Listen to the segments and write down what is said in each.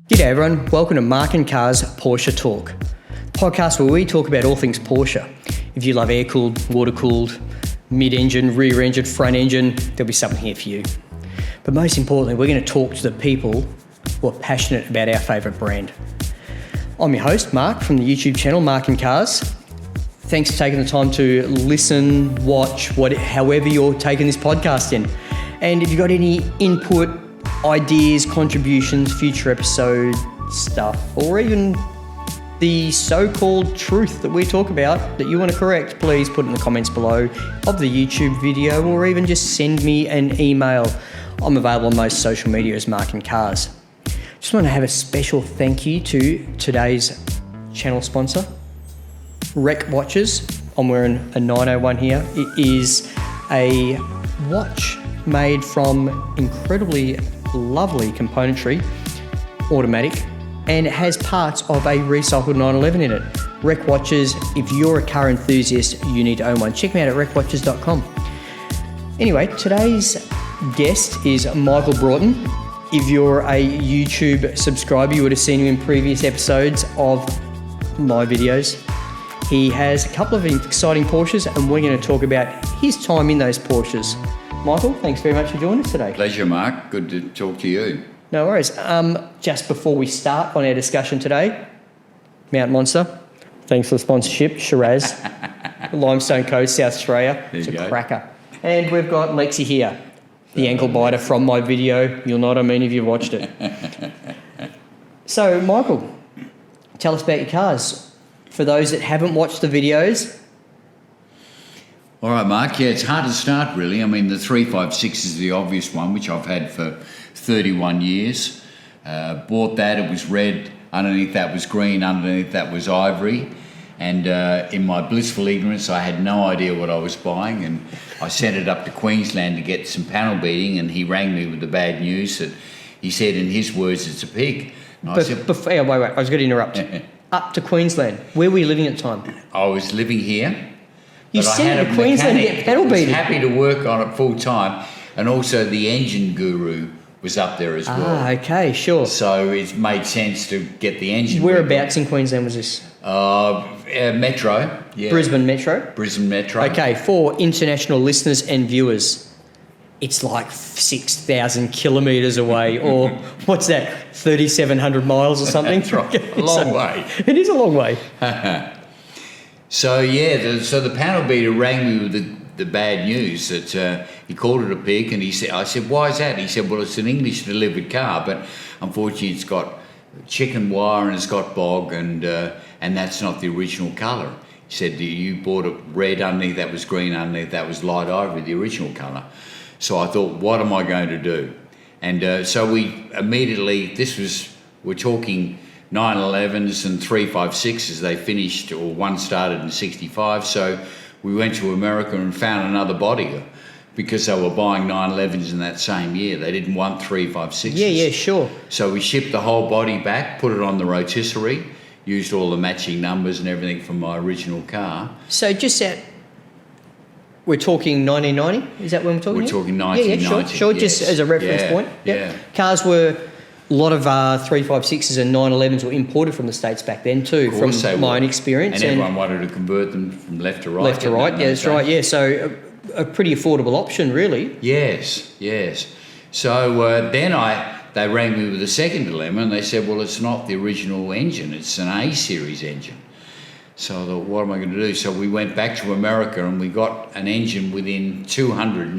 G'day everyone, welcome to Marc and Car's Porsche Talk, podcast where we talk about all things Porsche. If you love air-cooled, water-cooled, mid-engine, rear-engine, front engine, there'll be something here for you. But most importantly, we're going to talk to the people who are passionate about our favourite brand. I'm your host, Marc, from the YouTube channel Marc and Cars. Thanks for taking the time to listen, watch, however you're taking this podcast in. And if you've got any input, ideas, contributions, future episode stuff, or even the so-called truth that we talk about that you want to correct, please put it in the comments below of the YouTube video, or even just send me an email. I'm available on most social media as Marc and Cars. Just want to have a special thank you to today's channel sponsor, Rec Watches. I'm wearing a 901 here. It is a watch made from incredibly lovely componentry, automatic, and it has parts of a recycled 911 in it. Rec Watches, if you're a car enthusiast, you need to own one. Check me out at recwatches.com. Anyway, today's guest is Michael Broughton. If you're a YouTube subscriber, you would have seen him in previous episodes of my videos. He has a couple of exciting Porsches, and we're going to talk about his time in those Porsches. Michael, thanks very much for joining us today. Pleasure, Marc. Good to talk to you. No worries. Just before we start on our discussion today, Mount Monster, thanks for the sponsorship, Shiraz, Limestone Coast, South Australia. There it's you a go. cracker. And we've got Lexi here, the ankle biter from my video. You'll know what I mean if you've watched it. So, Michael, tell us about your cars. For those that haven't watched the videos. All right, Marc. Yeah, it's hard to start, really. I mean, the 356 is the obvious one, which I've had for 31 years. Bought that. It was red. Underneath that was green. Underneath that was ivory. And in my blissful ignorance, I had no idea what I was buying. And I sent it up to Queensland to get some panel beating. And he rang me with the bad news that he said, in his words, it's a pig. And Wait. I was going to interrupt. Up to Queensland. Where were you living at the time? I was living here. You sent it to Queensland to get pedal beating. I was happy to work on it full time, and also the engine guru was up there as well. Ah, okay, sure. So it made sense to get the engine. Whereabouts in Queensland was this? Metro. Yeah. Brisbane Metro? Brisbane Metro. Okay, for international listeners and viewers, it's like 6,000 kilometres away, or what's that, 3,700 miles or something? That's right, a long way. It is a long way. So the panel beater rang me with the bad news that he called it a pig, and I said, why is that? He said, well, it's an English delivered car, but unfortunately it's got chicken wire and it's got bog, and that's not the original colour. He said, you bought it red, underneath that was green, underneath that was light ivory, the original colour. So I thought, what am I going to do? And so we immediately, we're talking 911s and 356s, they finished, or one started in 65, so we went to America and found another body because they were buying 911s in that same year. They didn't want 356s. Yeah, sure. So we shipped the whole body back, put it on the rotisserie, used all the matching numbers and everything from my original car. So just that, we're talking 1990? Is that when we're talking? We're talking 1990. Yeah, sure. Yes. Just as a reference point. Yep. Yeah. Cars were... A lot of 356s and 911s were imported from the States back then too, from my own experience. And everyone wanted to convert them from left to right. Left to right, yeah, that's right, yeah. So a pretty affordable option, really. Yes. So then they rang me with a second dilemma, and they said, well, it's not the original engine, it's an A-series engine. So I thought, what am I going to do? So we went back to America and we got an engine within 200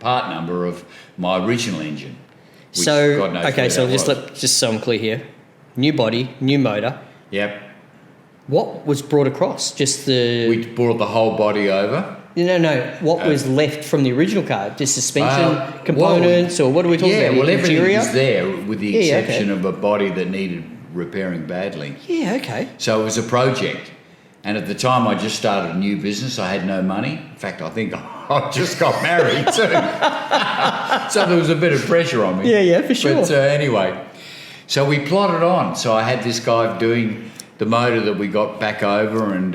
part number of my original engine. So, okay, so just so I'm clear here. New body, new motor. Yep. What was brought across? We brought the whole body over. No. What was left from the original car? Just suspension components, or what are we talking about? Yeah, well, everything interior? was there with the exception of a body that needed repairing badly. Yeah, okay. So it was a project. And at the time, I just started a new business. I had no money. In fact, I think I just got married too. So there was a bit of pressure on me. Yeah, for sure. But anyway, so we plotted on. So I had this guy doing the motor that we got back over and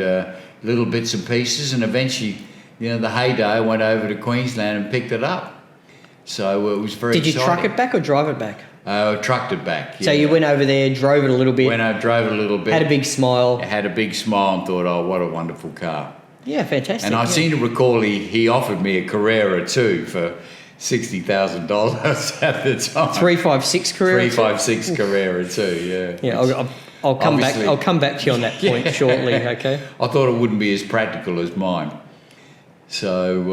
little bits and pieces. And eventually, the heyday, I went over to Queensland and picked it up. So it was very Did you exciting. truck it back or drive it back? Trucked it back. So yeah. you went over there, drove it a little bit. Drove it a little bit. Had a big smile. Had a big smile and thought, oh, what a wonderful car. Yeah, fantastic. And I seem to recall he offered me a Carrera too for $60,000 at the time. 356 Carrera. 356 Carrera too, yeah. Yeah, I'll come back. I'll come back to you on that point shortly. Okay. I thought it wouldn't be as practical as mine. So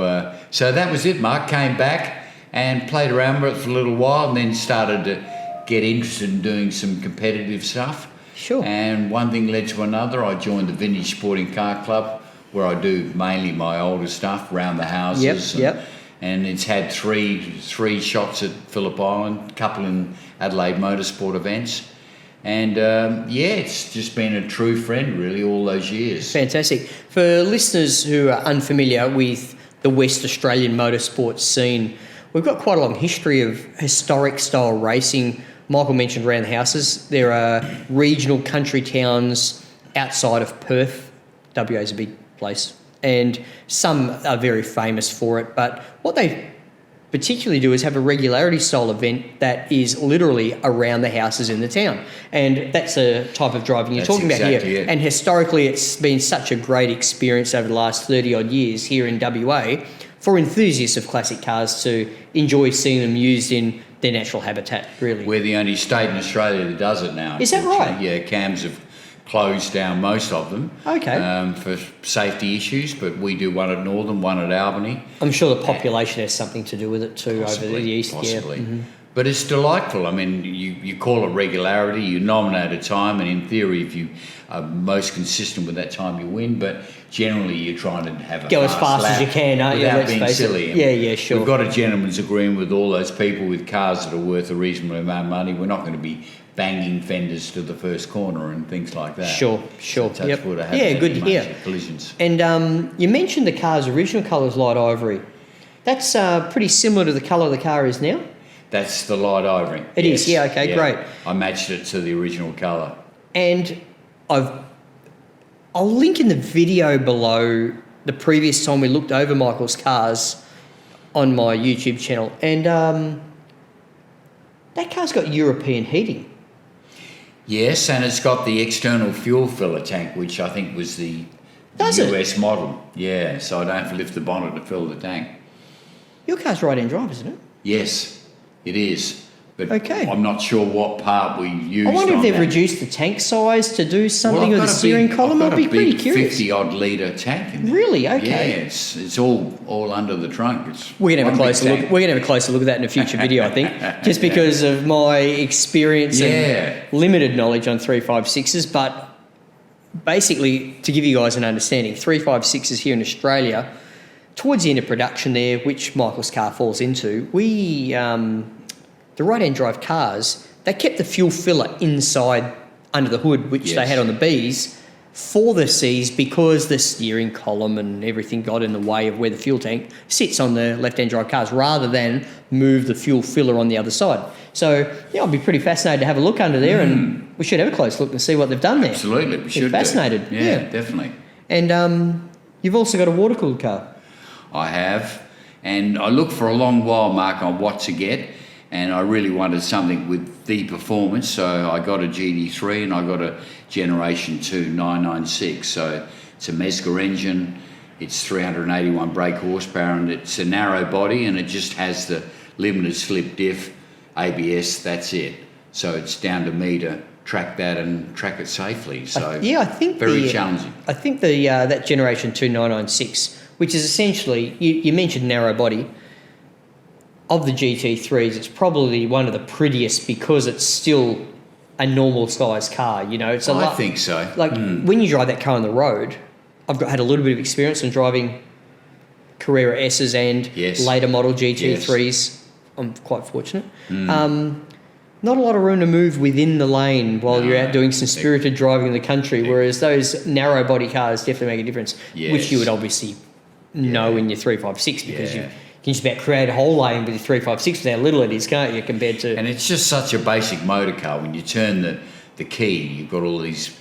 that was it. Marc came back and played around with it for a little while, and then started to get interested in doing some competitive stuff. Sure. And one thing led to another. I joined the Vintage Sporting Car Club, where I do mainly my older stuff around the houses. Yep. And it's had three shops at Phillip Island, a couple in Adelaide motorsport events. And it's just been a true friend really all those years. Fantastic. For listeners who are unfamiliar with the West Australian motorsports scene, we've got quite a long history of historic style racing. Michael mentioned around the houses. There are regional country towns outside of Perth. WA is a big place. And some are very famous for it. But what they particularly do is have a regularity style event that is literally around the houses in the town. And that's the type of driving you're talking about here. It. And historically, it's been such a great experience over the last 30 odd years here in WA for enthusiasts of classic cars to enjoy seeing them used in their natural habitat, really. We're the only state in Australia that does it now. Is that right? Yeah, CAMs have closed down most of them. Okay. For safety issues, but we do one at Northern, one at Albany. I'm sure the population has something to do with it too over the east. Possibly. Yeah. Mm-hmm. But it's delightful. I mean, you call it regularity, you nominate a time, and in theory, if you are most consistent with that time, you win. But generally, you're trying to have a Go as fast as you can, aren't you? without Let's being face silly. it. Yeah, sure. We've got a gentleman's agreement with all those people with cars that are worth a reasonable amount of money. We're not going to be banging fenders to the first corner and things like that. Sure. So touch Yep. wood, I haven't Yeah, had good any to hear. major collisions. And you mentioned the car's original colour is light ivory. That's pretty similar to the colour the car is now. That's the light ivory. It is, yeah, okay, great. I matched it to the original colour. And I'll link in the video below the previous time we looked over Michael's cars on my YouTube channel. And that car's got European heating. Yes, and it's got the external fuel filler tank, which I think was the US model. Yeah, so I don't have to lift the bonnet to fill the tank. Your car's right-hand drive, isn't it? Yes, it is. But Okay. I'm not sure what part we used. I wonder if on they've that. reduced the tank size to do something I've with got the a steering big- column. I've I'd be got a pretty big curious. 50-odd litre tank in there. Really? Okay. Yeah, it's all under the trunk. We're gonna have a one big closer look. tank. We're gonna have a closer look at that in a future video, I think, just because of my experience and limited knowledge on 356s. But basically, to give you guys an understanding, 356s here in Australia, towards the end of production there, which Michael's car falls into, we the right-hand drive cars, they kept the fuel filler inside under the hood, which they had on the Bs, for the Cs because the steering column and everything got in the way of where the fuel tank sits on the left-hand drive cars rather than move the fuel filler on the other side. So, yeah, I'd be pretty fascinated to have a look under there and we should have a close look and see what they've done there. Absolutely, we should. Fascinated. Yeah, definitely. And you've also got a water-cooled car. I have, and I looked for a long while, Marc, on what to get, and I really wanted something with the performance, so I got a GT3 and I got a Generation 2 996. So it's a Mesca engine, it's 381 brake horsepower, and it's a narrow body, and it just has the limited slip diff, ABS, that's it. So it's down to me to track that and track it safely. So I think very challenging. I think the that Generation 2 996, which is essentially, you mentioned narrow body, of the GT3s, it's probably one of the prettiest because it's still a normal size car, you know. It's a I think so. Like when you drive that car on the road, I've had a little bit of experience in driving Carrera S's and later model GT3s. Yes. I'm quite fortunate. Not a lot of room to move within the lane while you're out doing some spirited driving in the country, whereas those narrow body cars definitely make a difference, which you would obviously know in your 356 because you can just about create a whole lane with your 356 with how little it is, can't you, compared to... And it's just such a basic motor car. When you turn the key, you've got all these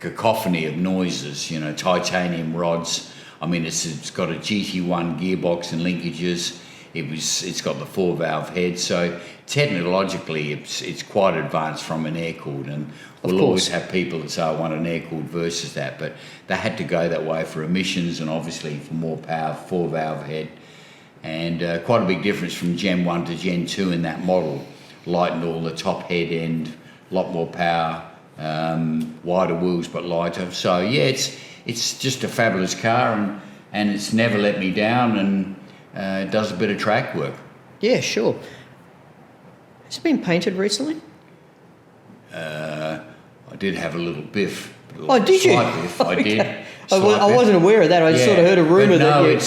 cacophony of noises, you know, titanium rods. I mean, it's got a GT1 gearbox and linkages. It's got the 4-valve head, so technologically it's quite advanced from an air-cooled, and we'll always have people that say I want an air-cooled versus that, but they had to go that way for emissions and obviously for more power, 4-valve head, and quite a big difference from Gen 1 to Gen 2 in that model. Lightened all the top head end, a lot more power, wider wheels but lighter. So yeah, it's just a fabulous car, and it's never let me down, and it does a bit of track work. Yeah, sure. Has it been painted recently? I did have a little biff. Oh, did you? Biff, I did. I wasn't aware of that. I sort of heard a rumour that you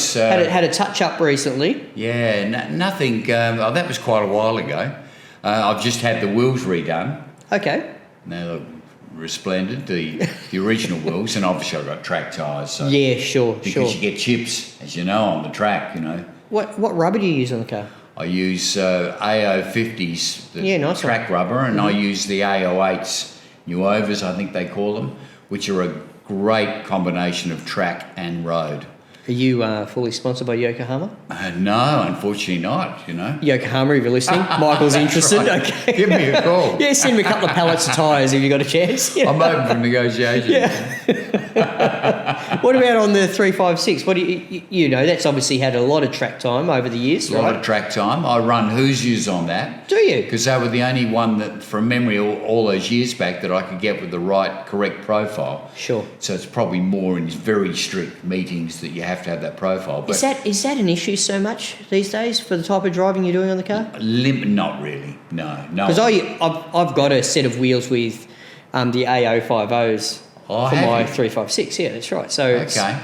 had a touch-up recently. Yeah, nothing. That was quite a while ago. I've just had the wheels redone. Okay. They look resplendent, the original wheels, and obviously I've got track tyres. So yeah, sure. Because you get chips, as you know, on the track, you know. What rubber do you use on the car? I use AO50s, the nice track rubber, and I use the AO8s, Nuovas, I think they call them, which are a great combination of track and road. Are you fully sponsored by Yokohama? No, unfortunately not, you know. Yokohama, if you're listening, Michael's interested. Right. Okay. Give me a call. Yeah, send me a couple of pallets of tyres if you've got a chance. You know? I'm open for negotiation. Yeah. What about on the 356? What do you know, that's obviously had a lot of track time over the years, right? A lot of track time. I run Hoosiers on that. Do you? Because they were the only one that, from memory, all those years back, that I could get with the right, correct profile. Sure. So it's probably more in very strict meetings that you have to have that profile. But is that an issue so much these days for the type of driving you're doing on the car? Not really. No. Because I've got a set of wheels with the AO50s for my 356. Yeah, that's right. So okay.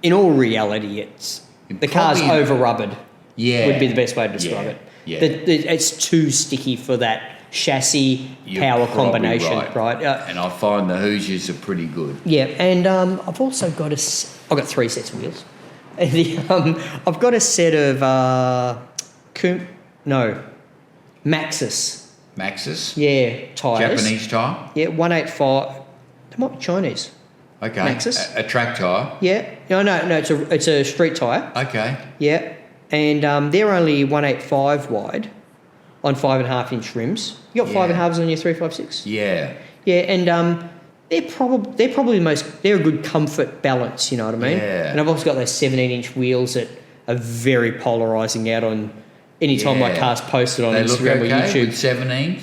In all reality, the car's over rubbered. Yeah, would be the best way to describe it. Yeah. It's too sticky for that chassis power combination, right? And I find the Hoosiers are pretty good. Yeah, and I've also got I've got 3 sets of wheels. I've got a set of Maxxis. Maxxis? Yeah, tyres. Japanese tyre? Yeah, 185. They might be Chinese. Okay. Maxxis. A track tyre? Yeah. No, it's a street tyre. Okay. Yeah, and they're only 185 wide on 5.5-inch rims. You got 5.5s on your 356? Yeah. Yeah, and they're probably they're a good comfort balance, you know what I mean? Yeah. And I've also got those 17-inch wheels that are very polarising out on any time my car's posted on Instagram or YouTube. With 17s?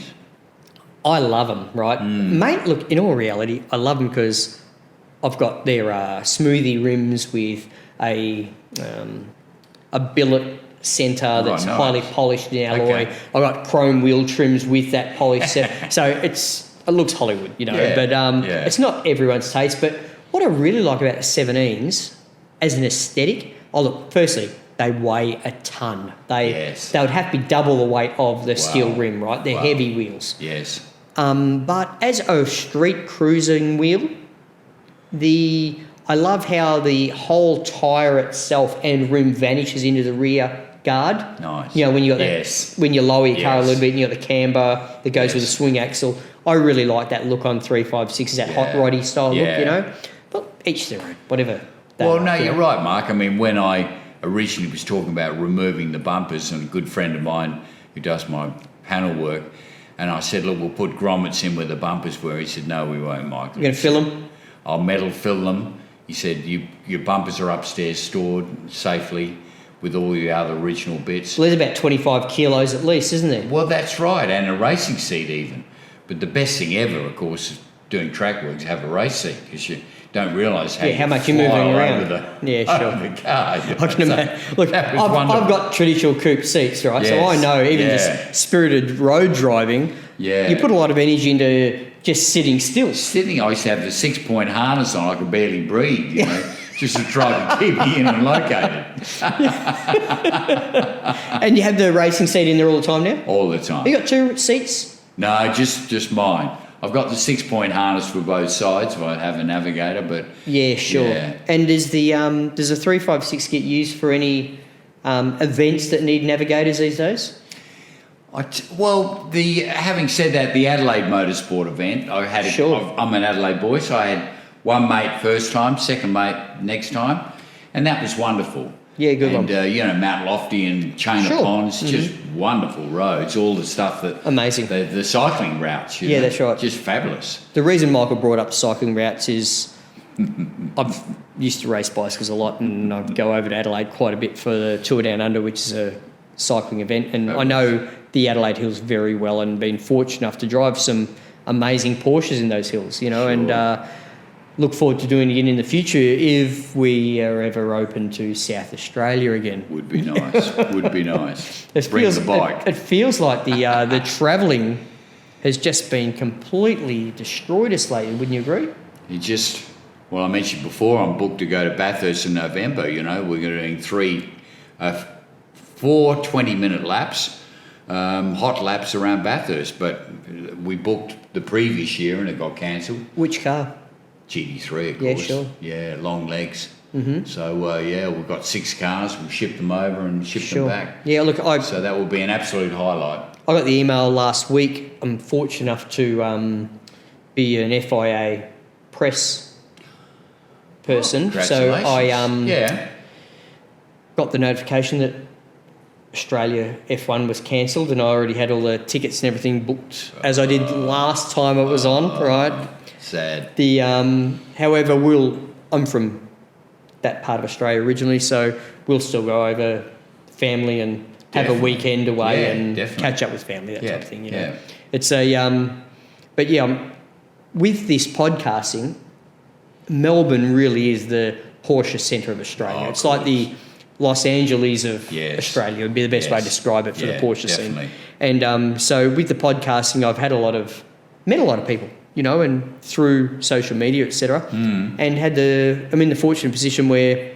I love them, right? Mate, look, in all reality, I love them because I've got their smoothie rims with a billet centre that's highly polished in alloy. Okay. I've got chrome wheel trims with that polished set. So it looks Hollywood, you know, but it's not everyone's taste. But what I really like about the 17s as an aesthetic, firstly, they weigh a ton. They would have to be double the weight of the steel rim, right? They're heavy wheels. Yes. But as a street cruising wheel, I love how the whole tyre itself and rim vanishes into the rear guard. Nice. You know, when you got when you lower your car a little bit and you got the camber that goes with the swing axle. I really like that look on 356, that hot roddy style look, you know. But each their own, whatever. You're right, Mark. I mean, when I originally was talking about removing the bumpers, and a good friend of mine who does my panel work, and I said, look, we'll put grommets in where the bumpers were. He said, no, we won't, Mike. You're going to fill them? I'll metal fill them. He said, your bumpers are upstairs stored safely with all your other original bits. Well, there's about 25 kilos at least, isn't there? Well, that's right, and a racing seat even. But the best thing ever, of course, is doing track work is have a race seat, because you don't realise how much you're moving around. Over the car. You know? I can imagine. Look, I've got traditional coupe seats, right? So I know even just spirited road driving, you put a lot of energy into just sitting still. I used to have the 6-point harness on. I could barely breathe, you know, just to try to keep me in and located. And you have the racing seat in there all the time now? All the time. You got 2 seats? No, just mine. I've got the 6-point harness for both sides. I have a navigator, but sure. Yeah. And does the 356 get used for any events that need navigators these days? Having said that, the Adelaide Motorsport event, I'm an Adelaide boy, so I had one mate first time, second mate next time, and that was wonderful. Yeah, good one. And, Mount Lofty and Chain of Ponds, just wonderful roads, all the stuff that... Amazing. The cycling routes, Yeah, that's right. Just fabulous. The reason Michael brought up cycling routes is I've used to race bicycles a lot, and I go over to Adelaide quite a bit for the Tour Down Under, which is a cycling event, and I know the Adelaide Hills very well and been fortunate enough to drive some amazing Porsches in those hills, and look forward to doing it again in the future if we are ever open to South Australia again. Would be nice. Would be nice. Bring the bike. It feels like the travelling has just been completely destroyed us lately, wouldn't you agree? I mentioned before, I'm booked to go to Bathurst in November. We're doing 4 20-minute laps, hot laps around Bathurst, but we booked the previous year and it got cancelled. Which car? GT3, of course. Yeah, sure. Yeah, long legs. Mm-hmm. So, we've got 6 cars. We've shipped them over and shipped them back. Yeah, look, so that will be an absolute highlight. I got the email last week. I'm fortunate enough to be an FIA press person. So I got the notification that Australia F1 was cancelled, and I already had all the tickets and everything booked as I did last time it was on, right? Sad. However, I'm from that part of Australia originally, so we'll still go over family and have a weekend away and catch up with family, that type of thing. Yeah. It's with this podcasting, Melbourne really is the Porsche centre of Australia. It's like the Los Angeles of Australia would be the best way to describe it for the Porsche scene. And so with the podcasting, I've met a lot of people, and through social media, etc. And I'm in the fortunate position where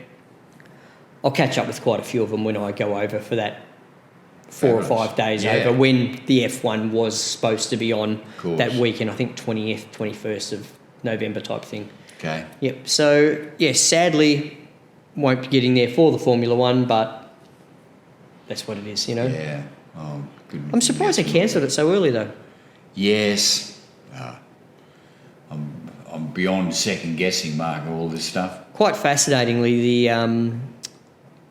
I'll catch up with quite a few of them when I go over for that 4 or 5 days over, when the F1 was supposed to be on that weekend, I think 20th, 21st of November type thing. Okay. Yep. So, sadly, won't be getting there for the Formula One, but that's what it is, Yeah. Oh, good. I'm surprised they cancelled it so early, though. Yes. I'm beyond second-guessing, Marc, all this stuff. Quite fascinatingly, the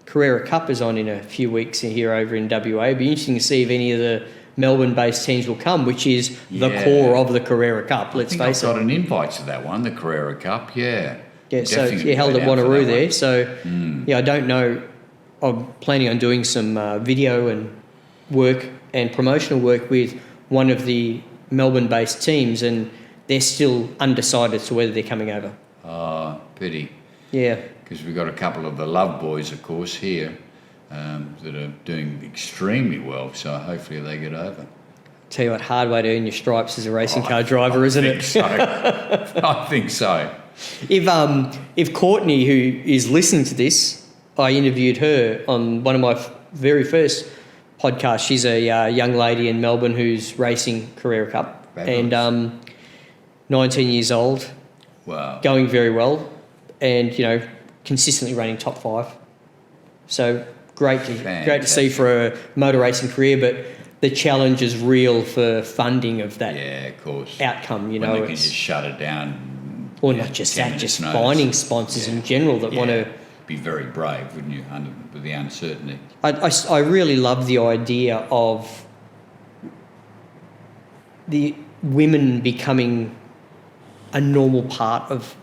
Carrera Cup is on in a few weeks here over in WA. It'd be interesting to see if any of the Melbourne-based teams will come, which is the core of the Carrera Cup, let's face it. I've got an invite to that one, the Carrera Cup, Yeah, so you held at Wanneroo there. So, I don't know. I'm planning on doing some video and work and promotional work with one of the Melbourne-based teams, and they're still undecided as to whether they're coming over. Oh, pity. Yeah. Because we've got a couple of the Love Boys, of course, here that are doing extremely well, so hopefully they get over. Tell you what, hard way to earn your stripes as a racing car driver, isn't it? So. I think so. If Courtney, who is listening to this, I interviewed her on one of my very first podcasts. She's a young lady in Melbourne who's racing Carrera Cup. Fabulous. And 19 years old. Wow. Going very well, and consistently running top 5. So great to see for a motor racing career, but the challenge is real for funding of that outcome. When they can just shut it down. Or not just that, just finding sponsors in general that want to... Be very brave, wouldn't you, with the uncertainty? I really love the idea of the women becoming a normal part of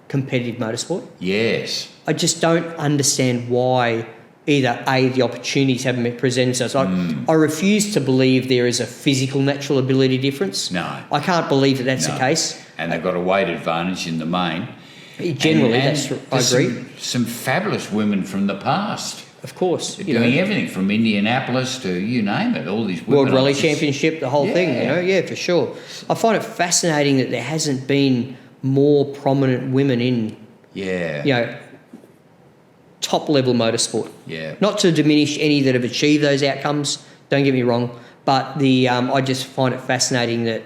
competitive motorsport. Yes. I just don't understand why either the opportunities haven't been presented to us. I refuse to believe there is a physical natural ability difference. No. I can't believe that that's the case. And they've got a weight advantage in the main. Generally, I agree. Some fabulous women from the past. Of course. Doing everything from Indianapolis to you name it, all these women. World Rally Championship, the whole thing, for sure. I find it fascinating that there hasn't been more prominent women in, top-level motorsport. Yeah. Not to diminish any that have achieved those outcomes, don't get me wrong, but I just find it fascinating that,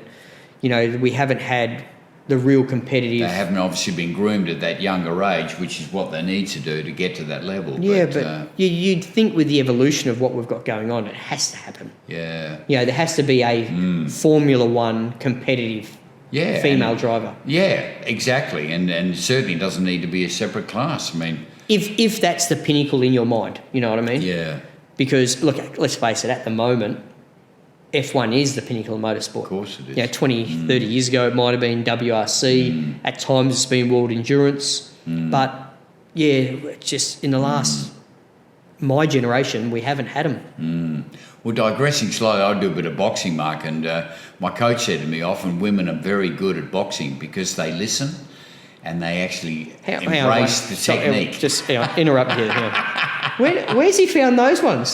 we haven't had the real competitive... They haven't obviously been groomed at that younger age, which is what they need to do to get to that level. Yeah, but you'd think with the evolution of what we've got going on, it has to happen. Yeah. There has to be a Formula One competitive female driver. Yeah, exactly. And certainly doesn't need to be a separate class. I mean... if that's the pinnacle in your mind, you know what I mean? Yeah. Because, look, let's face it, at the moment, F1 is the pinnacle of motorsport. Of course it is. You know, 20, 30 years ago, it might have been WRC. At times, it's been World Endurance. But, yeah, just in the last, my generation, we haven't had them. Well, digressing slightly, I do a bit of boxing, Mark, and my coach said to me, often women are very good at boxing because they listen and they actually embrace the technique. Just interrupt here. Where's he found those ones?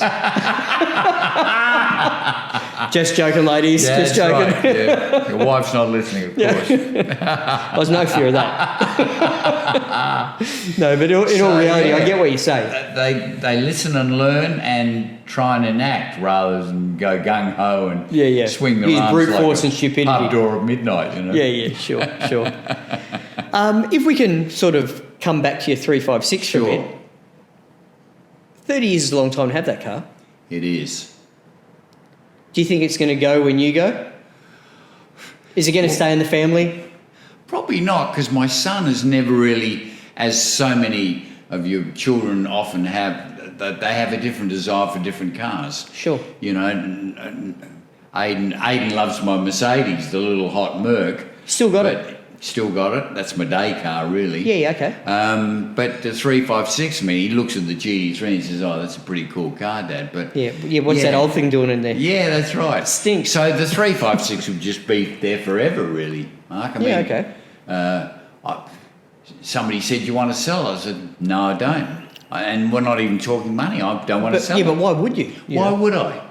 Just joking, ladies. Yeah, just joking. Right, yeah. Your wife's not listening, of course. There's no fear of that. No, but in all reality, I get what you say. They listen and learn and try and enact rather than go gung-ho and swing their arms brute like force and stupidity. Pub door at midnight, you know. Yeah, sure. If we can sort of come back to your 356 for a bit. 30 years is a long time to have that car. It is. Do you think it's going to go when you go? Is it going to stay in the family? Probably not, because my son has never really, as so many of your children often have, that they have a different desire for different cars. Sure. You know, Aiden loves my Mercedes, the little hot Merc. Still got it? Still got it. That's my day car, really. Yeah, okay. But the 356, I mean, he looks at the GT3 and he says, "Oh, that's a pretty cool car, Dad." But what's that old thing doing in there? Yeah, that's right. It stinks. So the 356 would just be there forever, really, Mark. I mean, okay. Somebody said, "You want to sell?" I said, "No, I don't." And we're not even talking money. I don't want to sell. Yeah, but why would you? Why would I?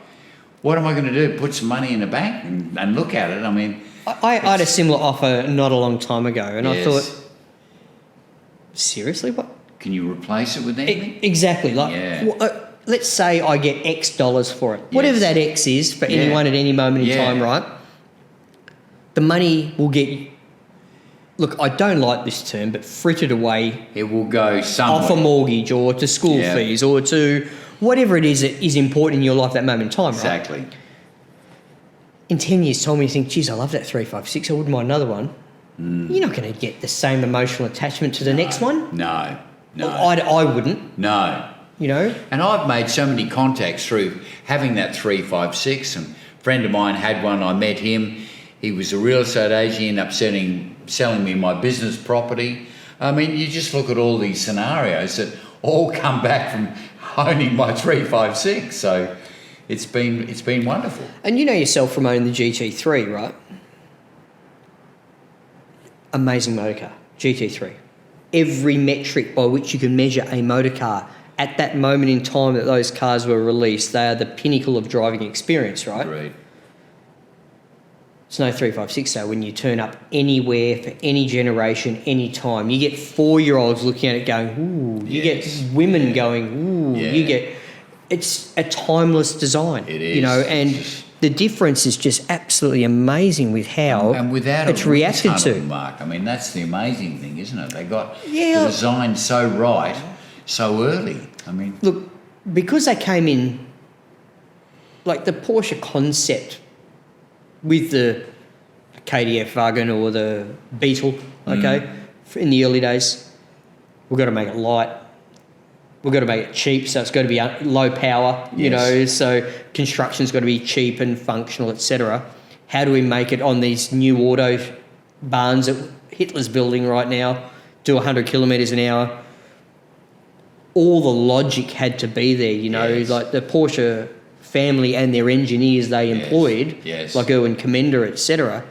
What am I going to do? Put some money in the bank and look at it? I mean, I had a similar offer not a long time ago, and I thought, seriously, what? Can you replace it with anything? Exactly. Let's say I get X dollars for it. Whatever that X is for anyone at any moment in time, right? The money will get, look, I don't like this term, but frittered away. It will go somewhere. Off a mortgage or to school fees or to whatever it is that is important in your life at that moment in time, right? Exactly. In 10 years' time, when you think, geez, I love that 356, I wouldn't mind another one. You're not going to get the same emotional attachment to the next one. No. I wouldn't. No. You know? And I've made so many contacts through having that 356. And a friend of mine had one. I met him. He was a real estate agent. He ended up selling me my business property. I mean, you just look at all these scenarios that all come back from owning my 356. So it's been wonderful. And you know yourself from owning the GT3, right? Amazing motor car, GT3. Every metric by which you can measure a motor car at that moment in time that those cars were released, they are the pinnacle of driving experience, right? Right. It's no 356 though. When you turn up anywhere for any generation, any time, you get 4-year-olds looking at it going, ooh. You get women going, ooh. Yeah. You get, it's a timeless design. It is. You know, and the difference is just absolutely amazing with how and without it's reacted to. Mark, I mean, that's the amazing thing, isn't it? They got the design so right so early. I mean, look, because they came in, like the Porsche concept with the KDF wagon or the Beetle, okay, in the early days, we've got to make it light. We've got to make it cheap, so it's got to be low power, you know, so construction's got to be cheap and functional, etc. How do we make it on these new auto barns that Hitler's building right now, do 100 kilometres an hour? All the logic had to be there, you know, like the Porsche family and their engineers they employed, like Erwin Commander, etc.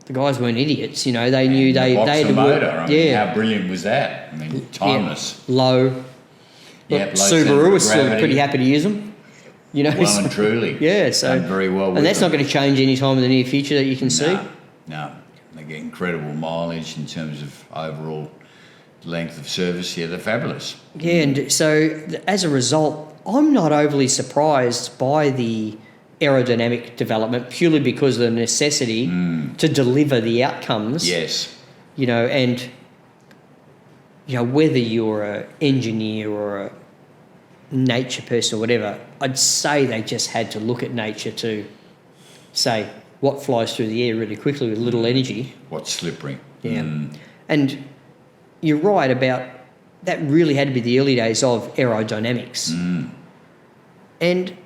The guys weren't idiots, you know, they knew they had to work. I mean, how brilliant was that? I mean, timeless. Low. Look, Subaru was still pretty happy to use them. You know, well and truly. Yeah, so done very well with and that's them. not going to change any time in the near future that you can see. No, they get incredible mileage in terms of overall length of service. Yeah, they're fabulous. Yeah, and so as a result, I'm not overly surprised by the aerodynamic development purely because of the necessity to deliver the outcomes. Yes. You know, and you know, whether you're an engineer or a nature person or whatever, I'd say they just had to look at nature to say what flies through the air really quickly with little energy. What's slippery. Yeah. And you're right about that really had to be the early days of aerodynamics. And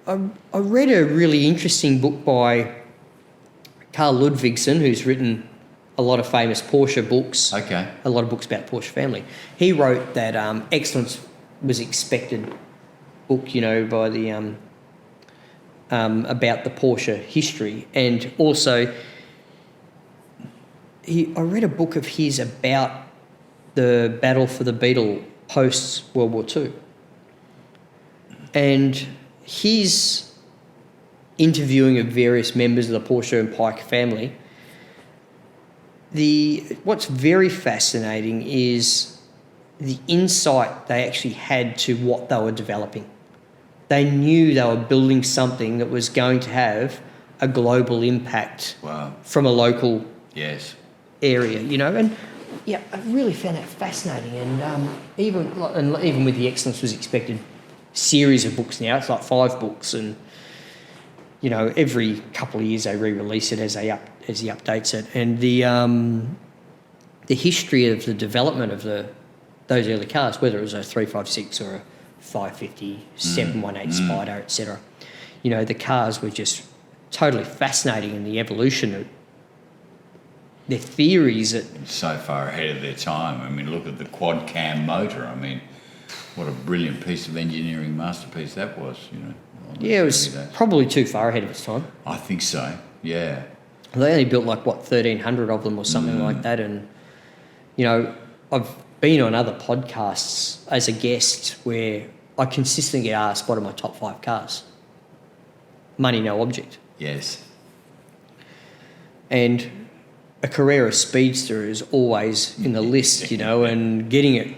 I read a really interesting book by Carl Ludwigsen, who's written a lot of famous Porsche books. Okay. A lot of books about the Porsche family. He wrote that Excellence Was Expected book, you know, by the about the Porsche history. And also I read a book of his about the battle for the Beetle post World War II. And his interviewing of various members of the Porsche and Pike family, what's very fascinating is the insight they actually had to what they were developing. They knew they were building something that was going to have a global impact from a local area, you know. And yeah, I really found that fascinating. And even with the Excellence Was Expected series of books now, it's like 5 books, and you know, every couple of years they re-release it as he updates it. And the history of the development of those early cars, whether it was a 356 or a 550, 718 Spider, etc., you know, the cars were just totally fascinating, in the evolution of their theories. So far ahead of their time. I mean, look at the quad cam motor. I mean, what a brilliant piece of engineering masterpiece that was, you know. Yeah, it was probably too far ahead of its time. I think so, yeah. They only built 1,300 of them or something like that. And, you know, I've been on other podcasts as a guest where I consistently get asked, what are my top 5 cars? Money, no object. Yes. And a Carrera Speedster is always in the list, you know, and getting it.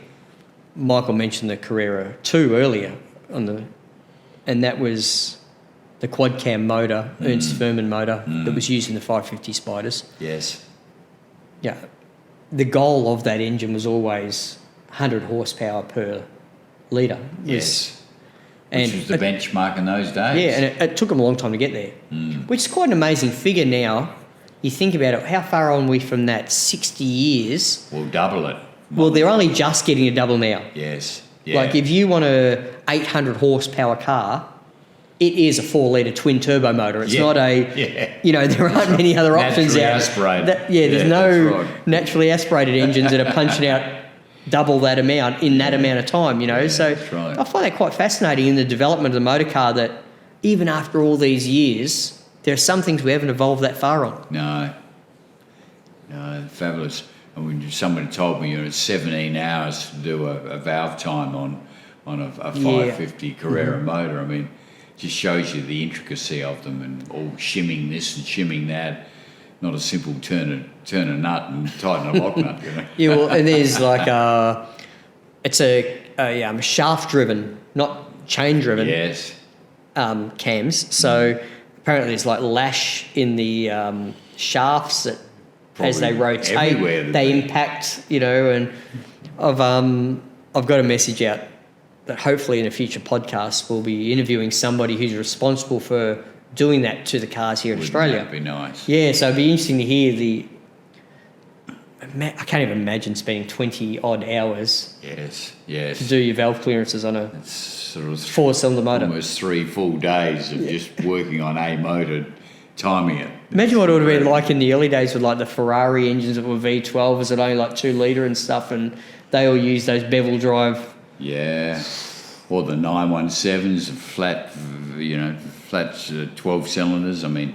Michael mentioned the Carrera 2 earlier, and that was the quad cam motor, Ernst Fuhrmann motor, that was used in the 550 Spiders. Yes. Yeah. The goal of that engine was always 100 horsepower per litre. Yes. Which was the benchmark in those days. Yeah, and it took them a long time to get there, which is quite an amazing figure now. You think about it, how far are we from that? 60 years. We'll double it. Well, they're only just getting a double now. Yes. Yeah. Like, if you want a 800 horsepower car, it is a 4-litre twin turbo motor. It's not you know, there aren't many other options out. Aspirated. There's no naturally aspirated engines that are punching out double that amount in that amount of time, you know. So I find that quite fascinating in the development of the motor car, that even after all these years, there are some things we haven't evolved that far on. No, fabulous. I mean, somebody told me, you know, it's 17 hours to do a valve time on a 550 Carrera motor. I mean, it just shows you the intricacy of them, and all shimming this and shimming that. Not a simple turn a nut and tighten a lock nut, you know. Yeah, well, and there's like it's a shaft driven, not chain driven. Yes. Cams. So apparently there's like lash in the shafts that, probably as they rotate, they impact, you know. And I've got a message out that hopefully in a future podcast we'll be interviewing somebody who's responsible for doing that to the cars here in Australia. That'd be nice. Yeah, so it'd be interesting to hear I can't even imagine spending 20 odd hours. Yes. To do your valve clearances on a sort of 4-cylinder motor. Almost 3 full days of just working on a motor, timing it. Imagine what it would have been like in the early days with like the Ferrari engines that were V12s that only like 2 litre and stuff, and they all use those bevel drive. Yeah. Or the 917s, flat 12 cylinders. I mean,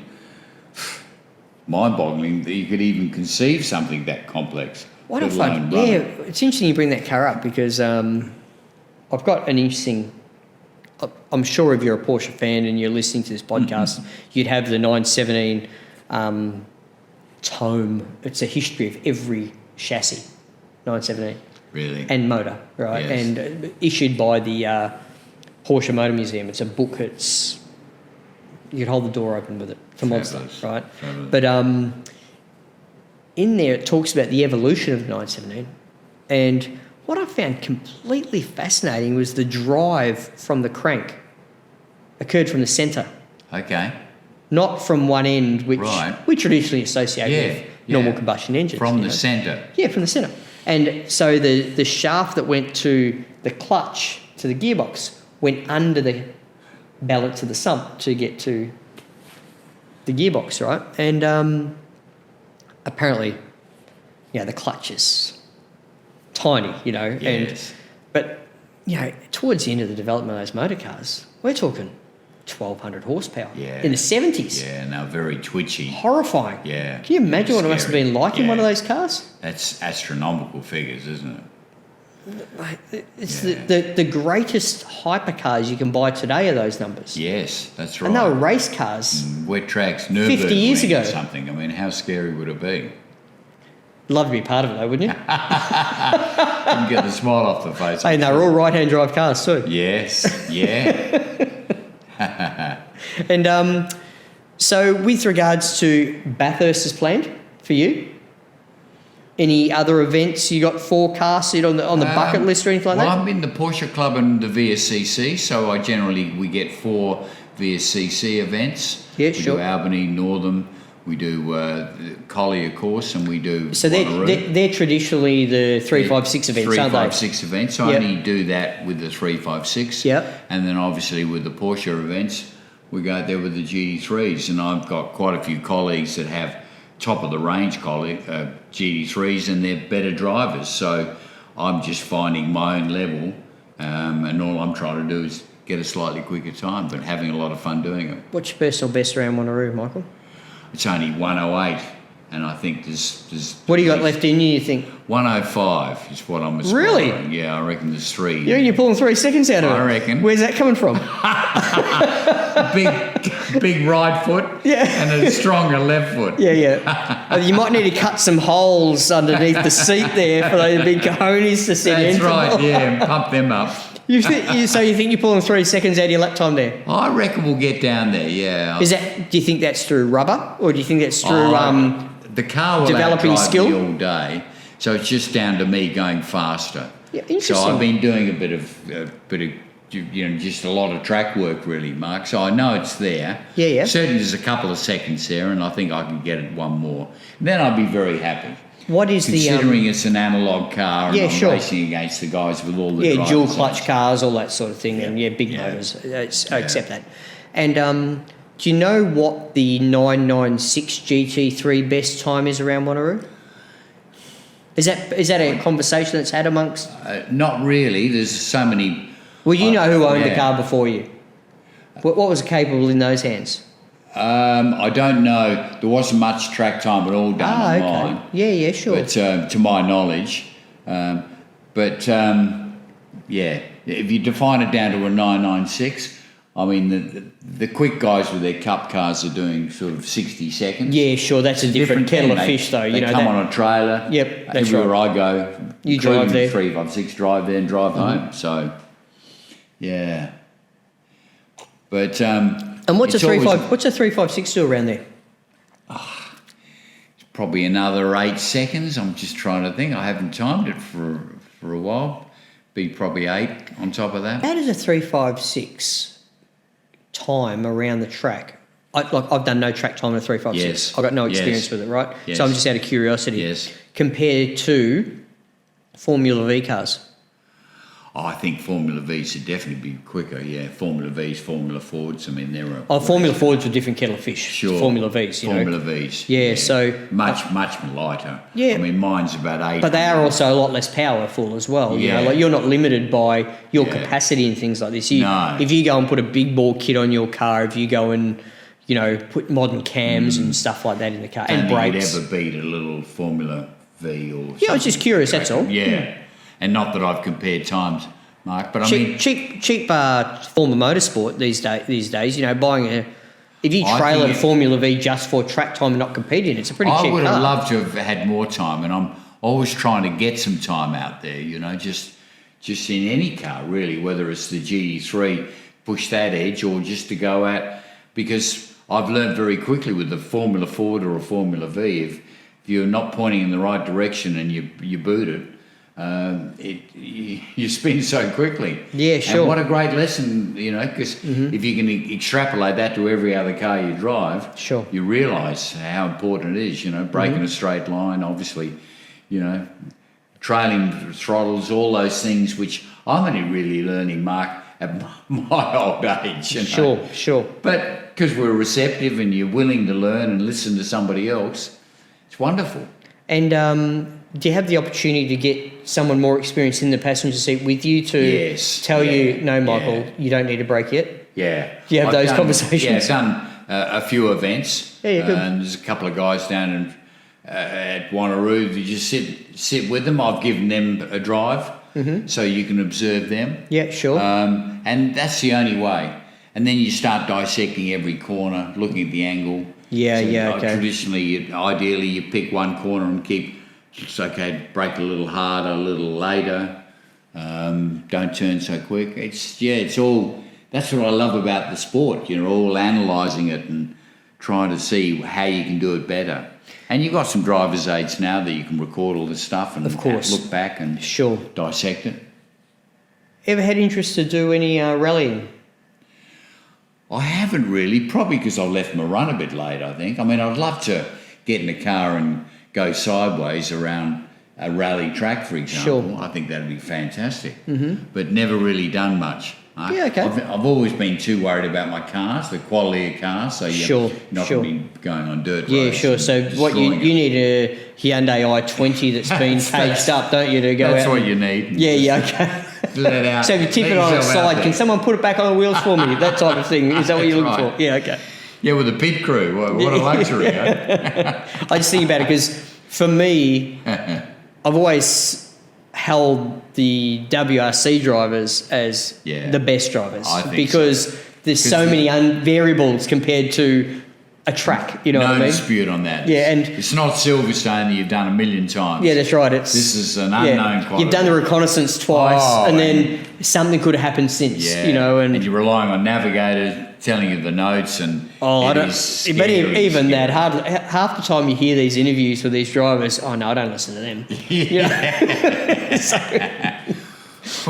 mind-boggling that you could even conceive something that complex. What a fun! Yeah, it's interesting you bring that car up, because I've got an interesting. I'm sure if you're a Porsche fan and you're listening to this podcast, you'd have the 917 tome. It's a history of every chassis, 917. Really? And motor, right? Yes. And issued by the Porsche Motor Museum. It's a book. You could hold the door open with it. It's a monster, right? Fabulous. But in there it talks about the evolution of the 917. And what I found completely fascinating was the drive from the crank occurred from the centre. Okay. Not from one end, which we traditionally associate with normal combustion engines. From the centre. Yeah, from the centre. And so the shaft that went to the clutch, to the gearbox, went under the mallet to the sump to get to the gearbox, right? And apparently, the clutch is tiny, Yes. but towards the end of the development of those motor cars, we're talking 1,200 horsepower in the 70s. Yeah, and they're very twitchy. Horrifying. Yeah. Can you imagine what it must have been like in one of those cars? That's astronomical figures, isn't it? It's the greatest hypercars you can buy today are those numbers. Yes, that's right. And they were race cars. Wet tracks, Nürburgring 50 years ago. or something. I mean, how scary would it be? Love to be part of it though, wouldn't you? You can get the smile off the face. Hey, and they were all right-hand drive cars too. Yes, yeah. And so with regards to Bathurst is planned for you, any other events you got forecasted on the bucket list or anything like that? I'm in the Porsche Club and the VSCC, so we get 4 VSCC events. Yeah, we sure. do Albany, Northam, we do Collier course, and we do So they're traditionally the 356 events, aren't they? 356 events. I only do that with the 356. Yep. And then obviously with the Porsche events, we go out there with the GT3s, and I've got quite a few colleagues that have top of the range GT3s, and they're better drivers. So I'm just finding my own level, and all I'm trying to do is get a slightly quicker time, but having a lot of fun doing it. What's your personal best around Wanneroo, Michael? It's only 108, and I think there's What do you got left in you think? 105 is what I'm aspiring. Really? Yeah, I reckon there's 3. You're pulling 3 seconds out of it. I reckon. Where's that coming from? big right foot and a stronger left foot. Yeah. You might need to cut some holes underneath the seat there for those big cojones to sit in. That's right, and pump them up. So you think you're pulling 3 seconds out of your lap time there? I reckon we'll get down there, yeah. Do you think that's through rubber, or do you think that's through the car will developing outdrive skill? me all day, so it's just down to me going faster. Yeah, interesting. So I've been doing a bit of just a lot of track work really, Mark. So I know it's there. Yeah. Certainly there's a couple of seconds there, and I think I can get it one more. Then I'll be very happy. What is considering it's an analog car and I'm racing against the guys with all the dual clutch cars, all that sort of thing, and big motors. I accept that. And do you know what the 996 GT3 best time is around Wanneroo? Is that a conversation that's had amongst? Not really. There's so many. Well, you know who owned the car before you. What was capable in those hands? I don't know. There wasn't much track time at all done on mine. Yeah, sure. But to my knowledge, if you define it down to a 996, I mean the quick guys with their cup cars are doing sort of 60 seconds. Yeah, sure. That's a different kettle of fish, though. They come on a trailer. Yep, that's everywhere I go. You drive there. 356 drive there and drive home. So, yeah. But and what's a 356 do around there? Probably another 8 seconds. I'm just trying to think. I haven't timed it for a while. Be probably 8 on top of that. How does a 356 time around the track? I've done no track time in a 356. Yes. I've got no experience with it, right? Yes. So I'm just out of curiosity. Yes. Compared to Formula V cars. I think Formula V's should definitely be quicker, yeah. Formula V's, Formula Fords, I mean, they're... Formula Fords are a different kettle of fish. Sure. Formula V's, Formula V's. Yeah, so... Much lighter. Yeah. I mean, mine's about 8. But they are also a lot less powerful as well. Yeah. You're not limited by your capacity and things like this. No. If you go and put a big bore kit on your car, if you go and, put modern cams and stuff like that in the car, and brakes... You'd ever beat a little Formula V or Yeah, I was just curious, that's all. Yeah. And not that I've compared times, Mark, but I mean... Cheap form of motorsport these days, buying if you trailer a Formula V just for track time and not competing, it's a pretty cheap car. I would have loved to have had more time, and I'm always trying to get some time out there, just in any car, really, whether it's the GT3, push that edge, or just to go out, because I've learned very quickly with the Formula Ford or a Formula V, if you're not pointing in the right direction and you boot it, you spin so quickly. Yeah, sure. And what a great lesson, because if you can extrapolate that to every other car you drive, sure, you realise how important it is, braking a straight line, obviously, trailing throttles, all those things which I'm only really learning, Mark, at my old age. You know? Sure. But because we're receptive and you're willing to learn and listen to somebody else, it's wonderful. And do you have the opportunity to get someone more experienced in the passenger seat with you to tell you, no, Michael, you don't need a brake yet? Yeah. Do you have those conversations? Yeah, I've done a few events. Yeah, good. And there's a couple of guys down at Wanneroo. You just sit with them. I've given them a drive so you can observe them. Yeah, sure. And that's the only way. And then you start dissecting every corner, looking at the angle. Yeah, So, okay. Traditionally, ideally, you pick one corner and it's okay, brake a little harder, a little later. Don't turn so quick. It's all. That's what I love about the sport. All analysing it and trying to see how you can do it better. And you've got some driver's aids now that you can record all this stuff and of course. look back and dissect it. Ever had interest to do any rallying? I haven't really, probably because I left my run a bit late, I think. I mean, I'd love to get in a car and go sideways around a rally track, for example. Sure. I think that'd be fantastic. But never really done much. Yeah, okay. I've always been too worried about my cars, the quality of cars, so you're not going to be going on dirt roads. Yeah, sure. So what you need a Hyundai i20 that's been caged up, don't you, to go That's out? what you need. Yeah, okay. Let out. So if you tip it on its side, can someone put it back on the wheels for me? That type of thing. Is that what you're looking for? Yeah, okay. Yeah, with a pit crew. What a luxury, eh? I just think about it because for me, I've always held the WRC drivers as the best drivers because there's so many variables compared to a track, you know what I mean? No dispute on that. Yeah, and it's not Silverstone that you've done a million times. Yeah, that's right. This is an unknown quantity. You've done the reconnaissance twice, and then something could have happened since, and you're relying on navigators telling you the notes and but even that, half the time you hear these interviews with these drivers, I don't listen to them.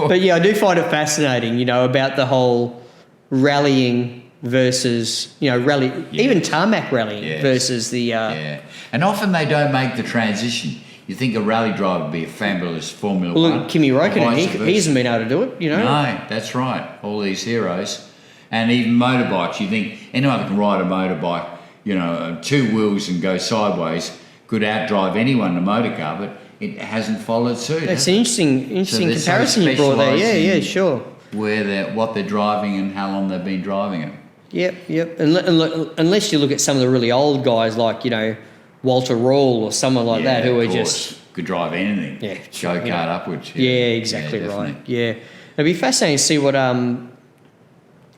But yeah, I do find it fascinating, about the whole rallying versus, even tarmac rallying versus the... And often they don't make the transition. You think a rally driver would be a fabulous Formula 1. Look, Kimi Räikkönen, he hasn't been able to do it, No, that's right. All these heroes. And even motorbikes, you think anyone that can ride a motorbike, 2 wheels and go sideways could outdrive anyone in a motor car, but it hasn't followed suit. That's an interesting comparison you brought there. Yeah, sure. What they're driving and how long they've been driving it. Yep. Unless you look at some of the really old guys like, Walter Rall or someone like that who are just... could drive anything. Yeah. Go-kart upwards. Yeah, exactly right. Yeah. It'd be fascinating to see what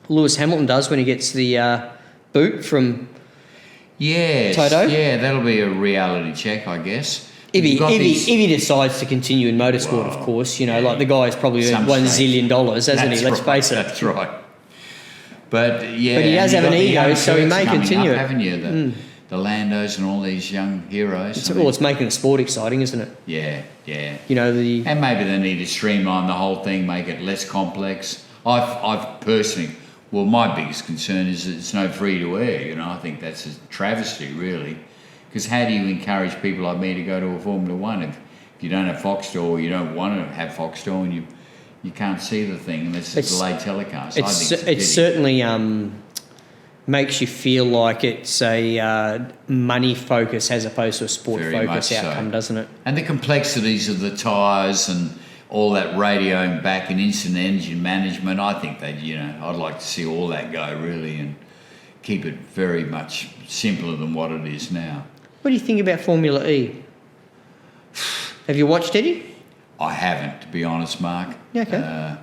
Lewis Hamilton does when he gets the boot from Toto. Yeah, that'll be a reality check, I guess. If he decides to continue in motorsport, of course, like the guy's probably earned $1 zillion, hasn't he? Let's face it. That's right. But but he does have an ego, so he may continue it. Haven't you? The Landos and all these young heroes. It's making the sport exciting, isn't it? Yeah. And maybe they need to streamline the whole thing, make it less complex. I've personally, my biggest concern is that it's no free to air. I think that's a travesty, really. Because how do you encourage people like me to go to a Formula 1 if you don't have Foxtel or you don't want to have Foxtel and you can't see the thing unless it's delayed telecast? It certainly makes you feel like it's a money focus as opposed to a sport focus outcome, doesn't it? And the complexities of the tyres and all that radioing back and instant engine management, I think that, I'd like to see all that go really and keep it very much simpler than what it is now. What do you think about Formula E? Have you watched any? I haven't, to be honest, Mark. Yeah, okay.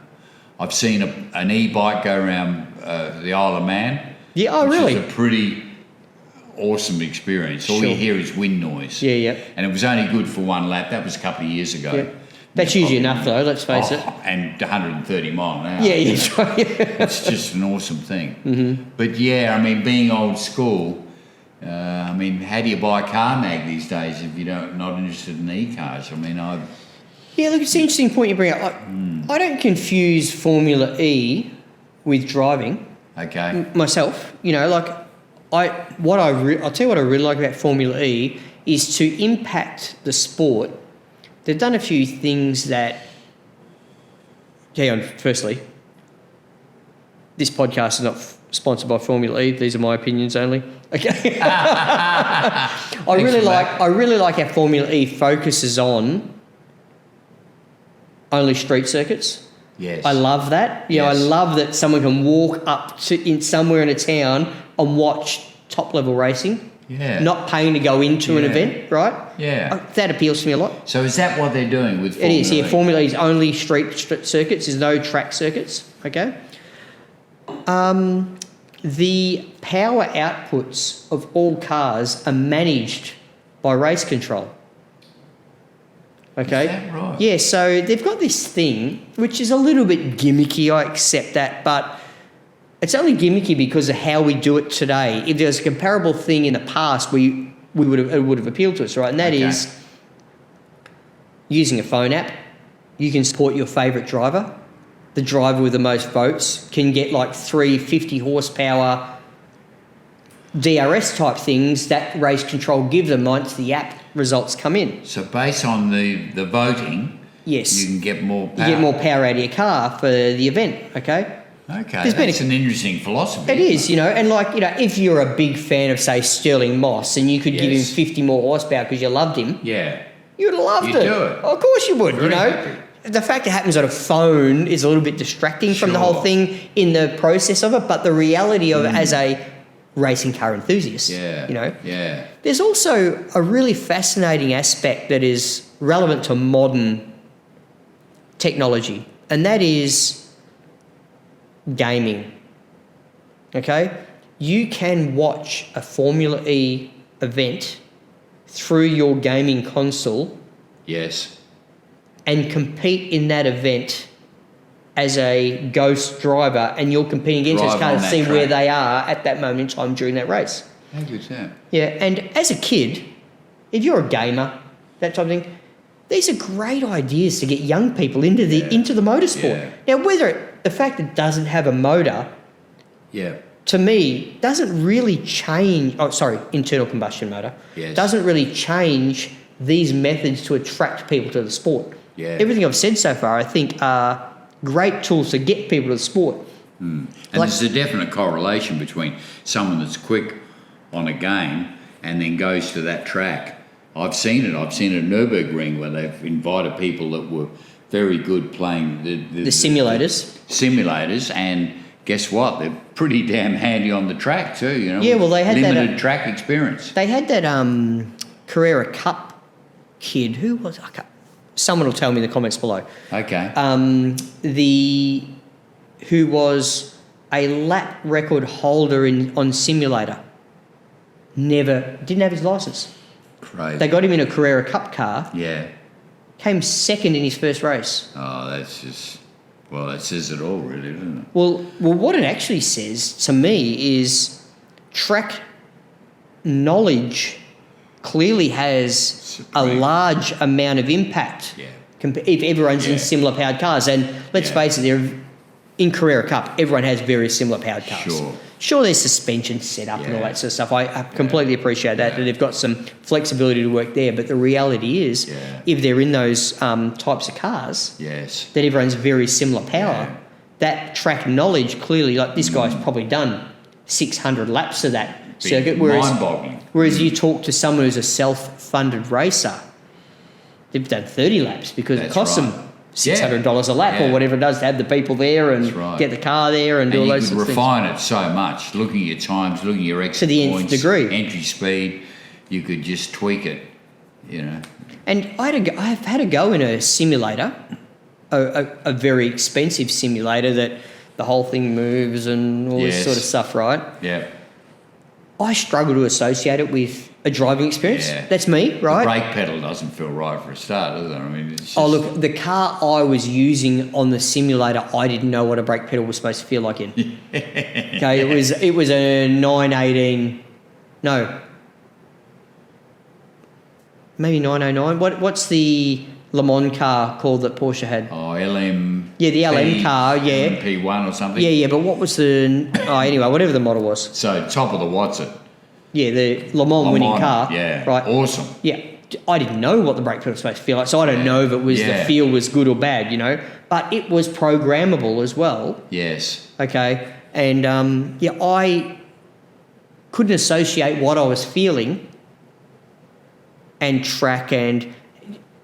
I've seen an e-bike go around the Isle of Man. Yeah, really? Which is a pretty awesome experience. All you hear is wind noise. Yeah. And it was only good for one lap. That was a couple of years ago. Yeah. That's usually enough, though, let's face it. And 130 mile an hour. Yeah, that's right. It's just an awesome thing. But being old school, how do you buy a car mag these days if you're not interested in e-cars? Yeah, look, it's an interesting point you bring up. I don't confuse Formula E with driving. Okay. Myself, I'll tell you what I really like about Formula E is to impact the sport they've done a few things that... Hang on, firstly, this podcast is not sponsored by Formula E. These are my opinions only. Okay. I really like how Formula E focuses on only street circuits. Yes. I love that. You know, I love that someone can walk up to somewhere in a town and watch top level racing. Yeah. Not paying to go into an event, right? Yeah. That appeals to me a lot. So is that what they're doing with Formula E? It is, yeah. Formula E is only street circuits. There's no track circuits, okay? The power outputs of all cars are managed by race control. Okay? Is that right? Yeah, so they've got this thing, which is a little bit gimmicky, I accept that, but it's only gimmicky because of how we do it today. If there was a comparable thing in the past, it would have appealed to us, right? And that is using a phone app. You can support your favourite driver. The driver with the most votes can get like 350 horsepower DRS type things that race control give them once the app results come in. So based on the voting, yes, you can get more power. You get more power out of your car for the event, okay? Okay, that's an interesting philosophy. It is, you know, and like, you know, if you're a big fan of, say, Sterling Moss and you could give him 50 more horsepower because you loved him, you would have loved it. You'd do it. Of course you would, Very you know. happy. The fact it happens on a phone is a little bit distracting from the whole thing in the process of it, but the reality of it as a racing car enthusiast, you know. Yeah. There's also a really fascinating aspect that is relevant to modern technology, and that is gaming. Okay? You can watch a Formula E event through your gaming console. Yes. And compete in that event as a ghost driver, and you're competing against those cars to see where they are at that moment in time during that race. How good's that? Yeah, and as a kid, if you're a gamer, that type of thing, these are great ideas to get young people into the motorsport. Now, the fact that it doesn't have a motor, to me, doesn't really change. Oh, sorry, internal combustion motor. Yes. Doesn't really change these methods to attract people to the sport. Yeah. Everything I've said so far, I think, are great tools to get people to the sport. And there's a definite correlation between someone that's quick on a game and then goes to that track. I've seen it. I've seen it at Nürburgring where they've invited people that were very good playing the simulators. Simulators, and guess what? They're pretty damn handy on the track too. You know. Yeah, well, they had limited track experience. They had that Carrera Cup kid. Who was? Someone will tell me in the comments below. Okay. Who was a lap record holder on simulator. Didn't have his license. Crazy. They got him in a Carrera Cup car. Yeah. Came second in his first race. Oh, that's just... Well, that says it all, really, doesn't it? Well, what it actually says to me is track knowledge clearly has a large amount of impact if everyone's in similar powered cars. And let's face it, in Carrera Cup, everyone has very similar powered cars. Sure, there's suspension set up and all that sort of stuff. I completely appreciate that they've got some flexibility to work there. But the reality is, if they're in those types of cars, that everyone's very similar power, that track knowledge clearly, like this guy's probably done 600 laps of that circuit. Mind-boggling. Whereas you talk to someone who's a self-funded racer, they've done 30 laps because it costs them $600 a lap or whatever it does to have the people there and get the car there and do all those sorts of things. You could refine it so much, looking at your times, looking at your exit points, to the nth degree. Entry speed, you could just tweak it, you know. And I've had a go in a simulator, a very expensive simulator that the whole thing moves and all this sort of stuff, right? Yeah. I struggle to associate it with a driving experience. That's me, right? The brake pedal doesn't feel right for a start, does it? I mean, it's just... Oh, look, the car I was using on the simulator, I didn't know what a brake pedal was supposed to feel like in. Okay, it was a 918, no, maybe 909. What's the Le Mans car called that Porsche had? Oh, LM. Yeah, the LM car, LMP1 or something. Yeah, but what was anyway, whatever the model was. So top of the what's it? Yeah, the Le Mans winning car. Yeah, right. Awesome. Yeah, I didn't know what the brake pedal was supposed to feel like, so I don't know if it was the feel was good or bad, you know. But it was programmable as well. Yes. Okay. And I couldn't associate what I was feeling and track, and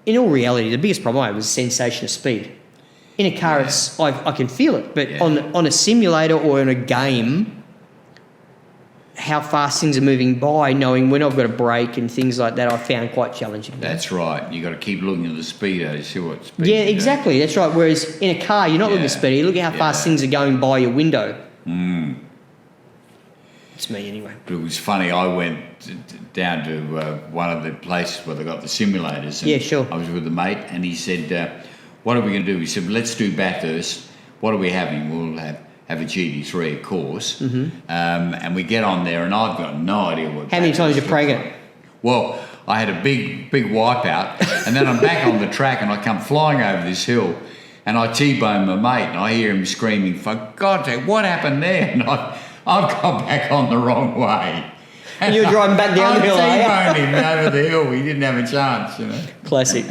in all reality, the biggest problem I had was sensation of speed. In a car, I can feel it, but on a simulator or in a game, how fast things are moving by, knowing when I've got a brake and things like that, I found quite challenging. That's right. You got to keep looking at the speedo to see what speed. Yeah, exactly. That's right. Whereas in a car, you're not looking at speed. You look at how fast things are going by your window. It's me anyway. But it was funny. I went down to one of the places where they got the simulators. And sure. I was with a mate, and he said, "What are we going to do?" He said, "Let's do Bathurst. What are we having? We'll have a GT3, of course." And we get on there, and I've got no idea what. How many times you praying it? Well, I had a big wipeout, and then I'm back on the track, and I come flying over this hill, and I T-bone my mate, and I hear him screaming, "For God's sake, what happened there?" And I've got back on the wrong way. And you were driving back down the hill, I T-boned him over the hill. He didn't have a chance, you know. Classic.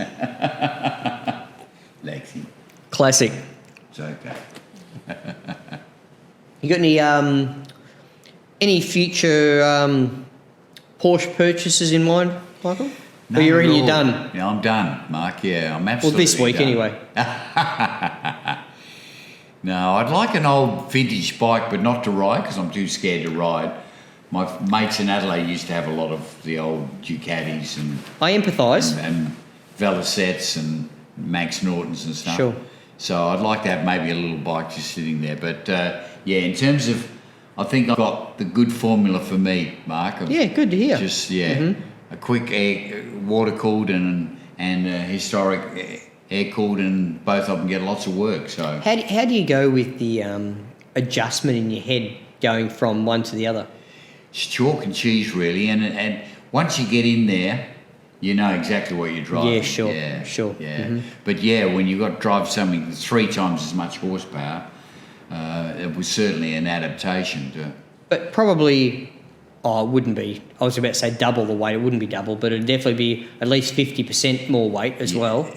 Lexi. Classic. It's okay. You got any future Porsche purchases in mind, Michael? No, or you're done? Yeah, I'm done, Mark. Yeah, I'm absolutely Well, this week done. anyway. No, I'd like an old vintage bike, but not to ride because I'm too scared to ride. My mates in Adelaide used to have a lot of the old Ducatis and I empathise. and Velicettes and Max Nortons and stuff. Sure. So I'd like to have maybe a little bike just sitting there. But in terms of, I think I've got the good formula for me, Mark. Yeah, good to hear. Just a quick water cooled and historic air cooled, and both of them get lots of work. So how do you go with the adjustment in your head going from one to the other? it's chalk and cheese really, and once you get in there, you know exactly what you're driving. Yeah, sure. Yeah. But when you got to drive something that's 3 times as much horsepower, it was certainly an adaptation to. But probably, it wouldn't be. I was about to say double the weight. It wouldn't be double, but it'd definitely be at least 50% more weight as well.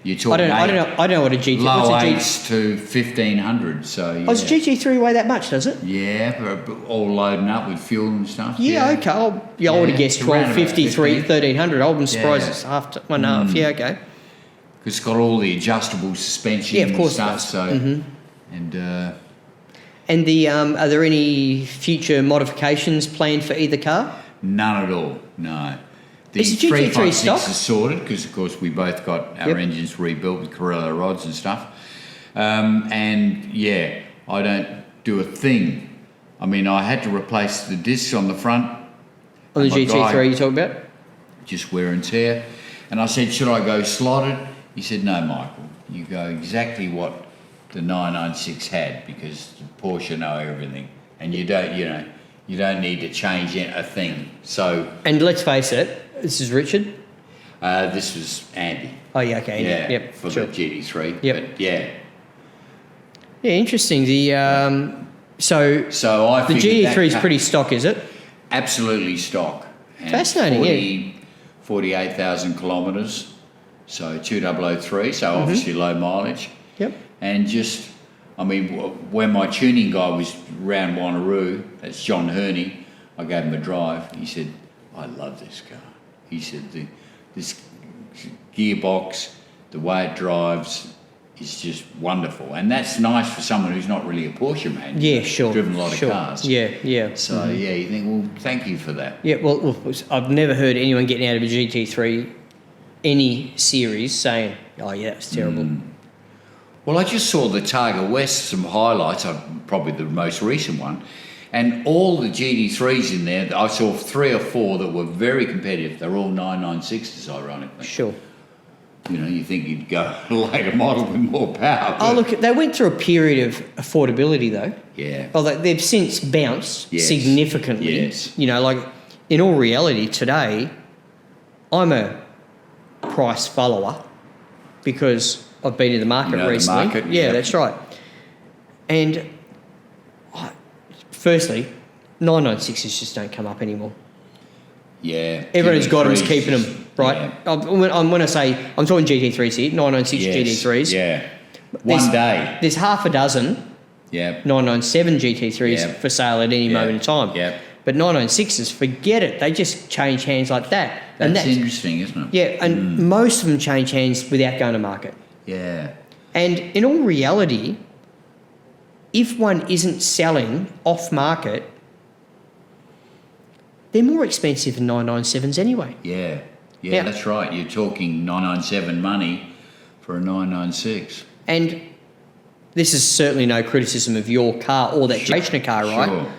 You're talking. I don't know what a GT. Low What's a eights to 1500. So yeah. Does GT3 weigh that much? Does it? Yeah, but all loading up with fuel and stuff. Yeah. Okay. I would have guessed 1253, 1300. I wouldn't surprise us after 1.5. Yeah. Okay. Because it's got all the adjustable suspension. Yeah, of course and stuff. So and the are there any future modifications planned for either car? None at all. No. The Is the GT3 356 stock? is sorted because, of course, we both got our engines rebuilt with Corella rods and stuff. I don't do a thing. I mean, I had to replace the discs on the front. On the GT3 you talk about? Just wear and tear. And I said, should I go slotted? He said, no, Michael, you go exactly what the 996 had because Porsche know everything. And you don't need to change a thing. So. And let's face it, this is Richard. This was Andy. Oh yeah, okay. Yeah, yep, for sure. the GT3. Yep. But yeah. Yeah, interesting. The So I the figured GT3 is pretty stock, is it? Absolutely stock. And fascinating. 48,000 kilometres. So 2003. So obviously low mileage. Yep. And just. I mean, when my tuning guy was round Wanneroo, that's John Herney, I gave him a drive. He said, I love this car. He said, this gearbox, the way it drives is just wonderful. And that's nice for someone who's not really a Porsche man. Yeah, sure. Driven a lot of cars. Yeah. So, you think, well, thank you for that. Yeah, well, I've never heard anyone getting out of a GT3, any series, saying, oh, yeah, that's terrible. Well, I just saw the Targa West, some highlights, probably the most recent one, and all the GT3s in there, I saw 3 or 4 that were very competitive. They're all 996s, ironically. Sure. You know, you think you'd go a later model with more power. Oh, look, they went through a period of affordability, though. Yeah. Well, they've since bounced significantly. Yes. You know, like, in all reality, today, I'm a price follower because I've been in the market recently. The market, yeah, that's right. And firstly, 996s just don't come up anymore. Yeah. Everyone's got them, is GT3s, keeping them, right? Yeah. When I say, I'm talking GT3s here, 996 GT3s. Yeah. One day. There's half a dozen 997 GT3s for sale at any moment in time. Yeah. But 996s, forget it. They just change hands like that. That's interesting, isn't it? Yeah, and most of them change hands without going to market. Yeah. And in all reality, if one isn't selling off market, they're more expensive than 997s anyway. Yeah. Yeah, that's right. You're talking 997 money for a 996. And this is certainly no criticism of your car or that generation of car, right? Sure.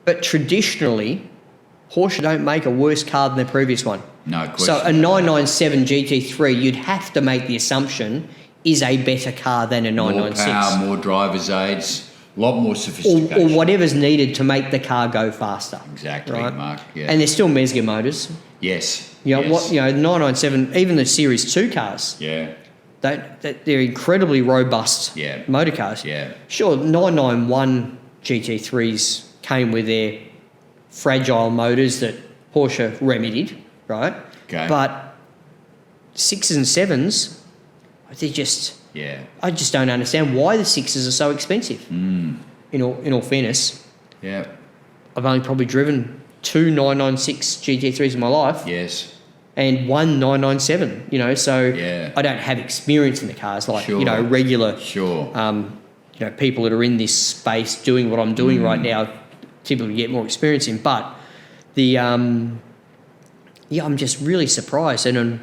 But traditionally, Porsche don't make a worse car than their previous one. No question. So a 997 GT3, you'd have to make the assumption, is a better car than a 996. More power, more driver's aids, a lot more sophistication. Or whatever's needed to make the car go faster. Exactly, right? Mark. Yeah. And they're still Mesga motors. Yes. You know, yes. 997, even the Series 2 cars. Yeah. They're incredibly robust motor cars. Yeah. Sure, 991 GT3s came with their fragile motors that Porsche remedied, right? Okay. But 6s and 7s, they're just... Yeah. I just don't understand why the 6s are so expensive. In all fairness. Yeah. I've only probably driven 2 996 GT3s in my life. Yes. And 1 997, so Yeah. I don't have experience in the cars like, Sure. regular, Sure. people that are in this space doing what I'm doing right now typically get more experience in. But I'm just really surprised, and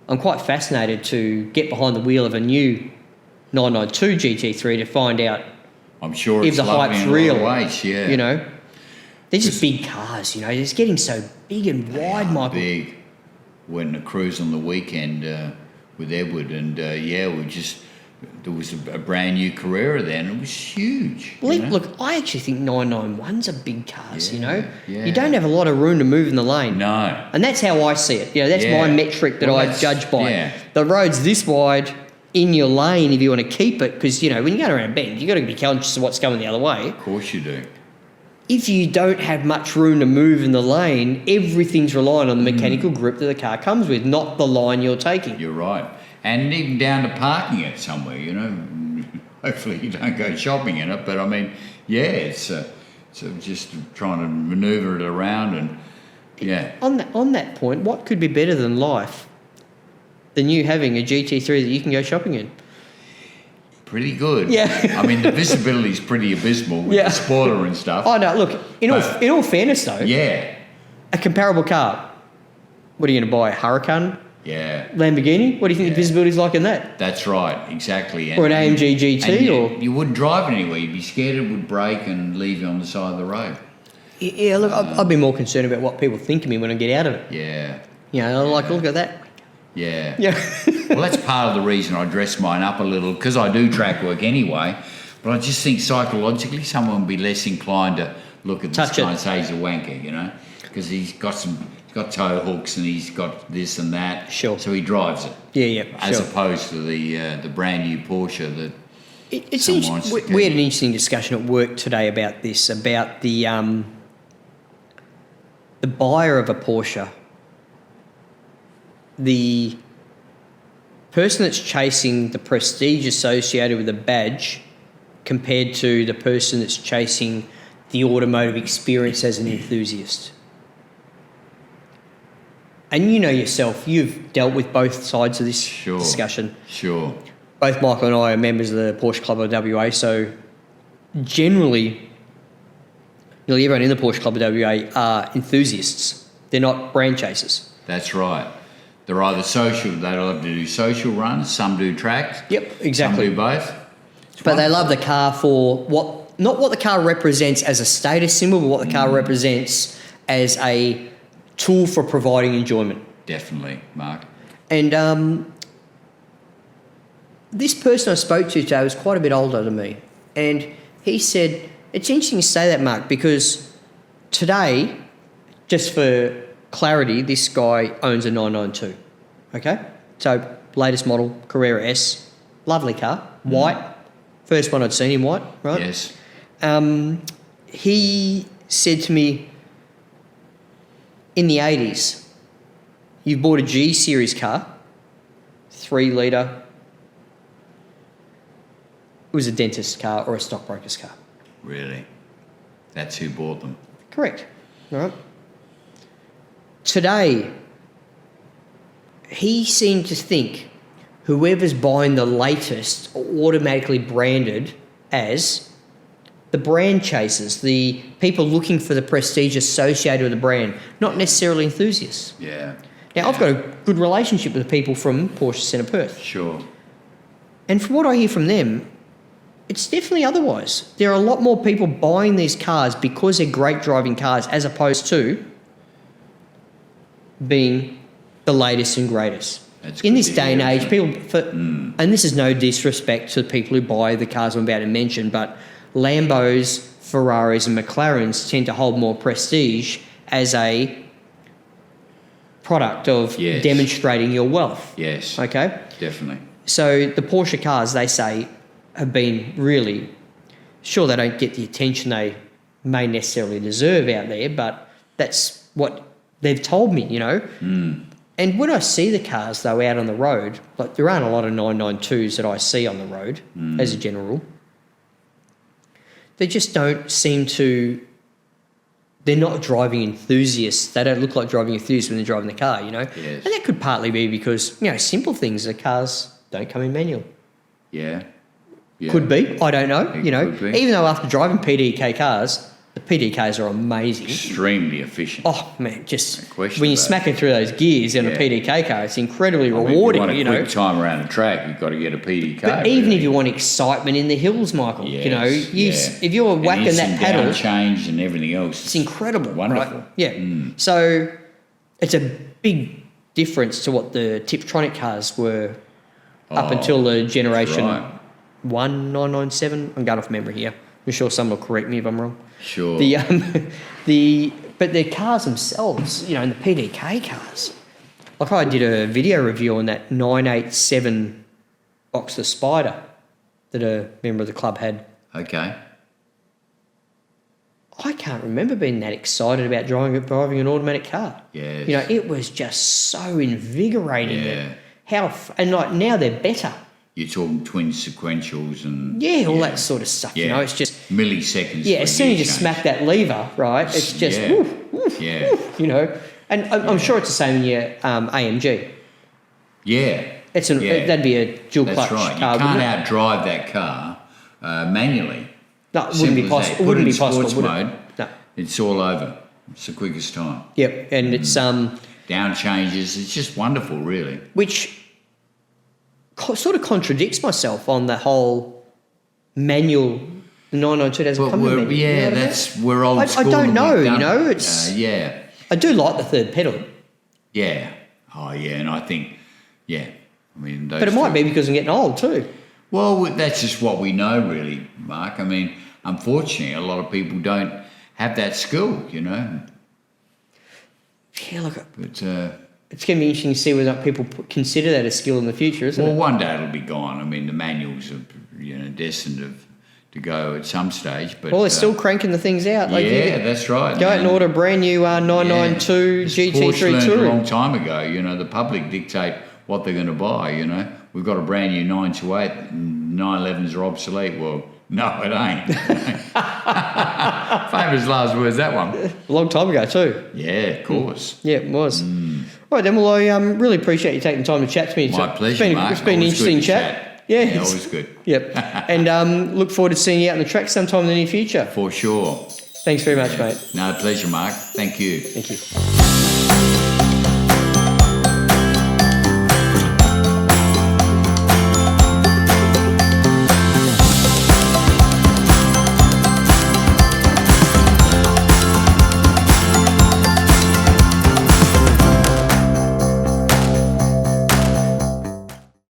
I'm quite fascinated to get behind the wheel of a new 992 GT3 to find out I'm sure if it's the lovely hype's in a lot real. of ways, yeah. They're just big cars, they're just getting so big and wide, Michael. Big. Went on a cruise on the weekend with Edward, and there was a brand new Carrera there, and it was huge. Look, I actually think 991s are big cars, Yeah. You don't have a lot of room to move in the lane. No. And that's how I see it. That's my metric that I judge by. Yeah. The road's this wide in your lane if you want to keep it, because, when you go around a bend, you've got to be conscious of what's coming the other way. Of course you do. If you don't have much room to move in the lane, everything's relying on the mechanical grip that the car comes with, not the line you're taking. You're right. And even down to parking it somewhere, Hopefully you don't go shopping in it, but I mean, it's just trying to manoeuvre it around and, On that point, what could be better than life than you having a GT3 that you can go shopping in? Pretty good. Yeah. I mean, the visibility is pretty abysmal with the spoiler and stuff. Oh, no, look, in all fairness, though, Yeah. a comparable car, what are you going to buy, a Huracan? Yeah. Lamborghini? What do you think the visibility's like in that? That's right, exactly. Or an AMG GT? or you wouldn't drive it anywhere. You'd be scared it would break and leave you on the side of the road. Yeah, look, I'd be more concerned about what people think of me when I get out of it. Yeah. Look at that. Yeah. Yeah. Well, that's part of the reason I dress mine up a little, because I do track work anyway. But I just think psychologically someone would be less inclined to look at this guy and say he's a wanker, because he's got tow hooks and he's got this and that. Sure. So he drives it. Yeah, As opposed to the brand new Porsche that it's someone wants to we had an interesting discussion at work today about this, about the buyer of a Porsche. The person that's chasing the prestige associated with a badge compared to the person that's chasing the automotive experience as an enthusiast. And yourself, you've dealt with both sides of this discussion. Sure. Both Michael and I are members of the Porsche Club of WA, so generally, nearly everyone in the Porsche Club of WA are enthusiasts. They're not brand chasers. That's right. They're either social, they love to do social runs, some do tracks. Yep, exactly. Some do both. But they love the car for not what the car represents as a status symbol, but what the car represents as a tool for providing enjoyment. Definitely, Mark. And this person I spoke to today was quite a bit older than me. And he said, it's interesting to say that, Mark, because today, just for clarity, this guy owns a 992, okay? So, latest model, Carrera S, lovely car, white, first one I'd seen in white, right? Yes. He said to me, in the 80s, You've bought a G series car, 3 litre. It was a dentist's car or a stockbroker's car. Really? That's who bought them? Correct. All right. Today, he seemed to think whoever's buying the latest are automatically branded as the brand chasers, the people looking for the prestige associated with the brand, not necessarily enthusiasts. Yeah. Now, I've got a good relationship with the people from Porsche Centre Perth. Sure. And from what I hear from them, it's definitely otherwise. There are a lot more people buying these cars because they're great driving cars as opposed to being the latest and greatest. In this day and age, people, and this is no disrespect to the people who buy the cars I'm about to mention, but Lambos, Ferraris and McLarens tend to hold more prestige as a product of demonstrating your wealth. Yes. Okay? Definitely. So the Porsche cars, they say, have been really, sure, they don't get the attention they may necessarily deserve out there, but that's what they've told me, you know. And when I see the cars, though, out on the road, like there aren't a lot of 992s that I see on the road as a general rule. They just don't seem to, they're not driving enthusiasts. They don't look like driving enthusiasts when they're driving the car, you know. Yes. And that could partly be because, you know, simple things, the cars don't come in manual. Yeah. Could be. I don't know. It you know, could be. even though after driving PDK cars, the PDKs are amazing. Extremely efficient. Oh man, just No question when you're about it. smacking through those gears in a PDK car, it's incredibly rewarding. If you want a know. quick time around the track, you've got to get a PDK. But even if you want excitement in the hills, Michael, you know, if you're whacking and that pedal, down change and everything else, it's incredible. Wonderful. Right? Yeah. So it's a big difference to what the Tiptronic cars were up until the generation 1997. I'm going off memory here. I'm sure someone will correct me if I'm wrong. Sure. But the cars themselves, you know, and the PDK cars. Like I did a video review on that 987 Boxer Spider that a member of the club had. Okay. I can't remember being that excited about driving an automatic car. Yes. You know, it was just so invigorating. Yeah. And like now they're better. You're talking twin sequentials and... all that sort of stuff, you know, it's just... Milliseconds. Yeah, as soon as you smack that lever, right, it's just... you know. And I'm sure it's the same in your AMG. Yeah. That'd be a dual clutch That's right. car, You can't wouldn't it? outdrive that car manually. No, it wouldn't be possible. It wouldn't be possible, sports would mode, it? No. it's all over. It's the quickest time. Yep, and it's... Down changes. It's just wonderful, really. Which sort of contradicts myself on the whole manual. The 992 doesn't come in manual. Yeah, you know we're old school. I don't know, you know, it's... yeah. I do like the third pedal. Yeah. Oh, yeah, and I think, I mean... But it might be because I'm getting old too. Well, that's just what we know, really, Mark. I mean, unfortunately, a lot of people don't have that skill, you know. Yeah, look... But... it's going to be interesting to see whether people consider that a skill in the future, isn't it? Well, one day it'll be gone. I mean, the manuals are, destined to go at some stage. But they're still cranking the things out. Like that's right. Go out and order a brand new 992 GT3 Porsche learned Touring. a long time ago. The public dictate what they're going to buy. We've got a brand new 928, and 911s are obsolete. Well, no, it ain't. Famous last words, that one. A long time ago too. Yeah, of course. Yeah, it was. All right, then. Well, I really appreciate you taking the time to chat to me. My pleasure, Mark. It's been an interesting chat. Yeah, always good. Yep. And look forward to seeing you out on the track sometime in the near future. For sure. Thanks very much, mate. No, pleasure, Mark. Thank you. Thank you.